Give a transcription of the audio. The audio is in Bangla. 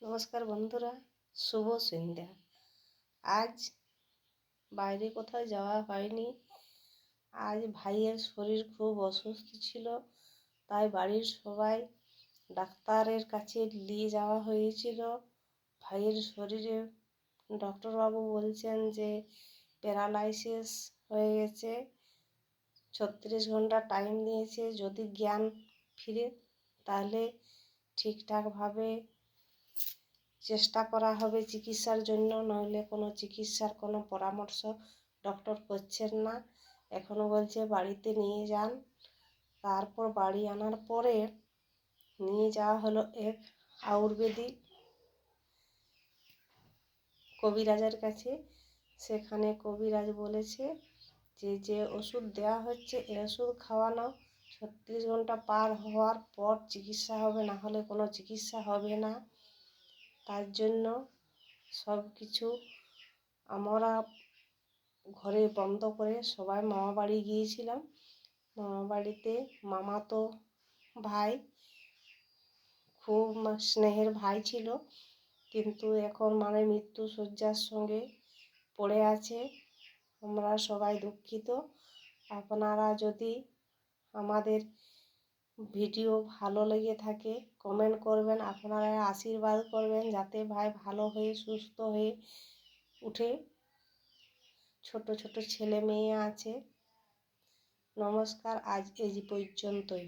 নমস্কার বন্ধুরা, শুভ সন্ধ্যা। আজ বাইরে কোথাও যাওয়া হয়নি। আজ ভাইয়ের শরীর খুব অসুস্থ ছিল, তাই বাড়ির সবাই ডাক্তারের কাছে নিয়ে যাওয়া হয়েছিল। ভাইয়ের শরীরে ডক্টরবাবু বলছেন যে প্যারালাইসিস হয়ে গেছে। 36 ঘন্টা টাইম দিয়েছে, যদি জ্ঞান ফিরে তাহলে ঠিকঠাকভাবে চেষ্টা করা হবে চিকিৎসার জন্য, নইলে কোনো চিকিৎসার কোনো পরামর্শ ডক্টর করছেন না। এখনও বলছে বাড়িতে নিয়ে যান। তারপর বাড়ি আনার পরে নিয়ে যাওয়া হলো এক আয়ুর্বেদিক কবিরাজের কাছে। সেখানে কবিরাজ বলেছে যে ওষুধ দেওয়া হচ্ছে এ ওষুধ খাওয়ানো 36 ঘন্টা পার হওয়ার পর চিকিৎসা হবে, না হলে কোনো চিকিৎসা হবে না। তার জন্য সব কিছু আমরা ঘরে বন্ধ করে সবাই মামা বাড়ি গিয়েছিলাম। মামা বাড়িতে মামাতো ভাই, খুব স্নেহের ভাই ছিল, কিন্তু এখন মৃত্যু শয্যার সঙ্গে পড়ে আছে। আমরা সবাই দুঃখিত। আপনারা যদি আমাদের ভিডিও ভালো লেগে থাকে কমেন্ট করবেন, আপনারা আশীর্বাদ করবেন যাতে ভাই ভালো হয়ে সুস্থ হয়ে উঠে। ছোট ছোট ছেলে মেয়ে আছে। নমস্কার, আজ এই পর্যন্তই।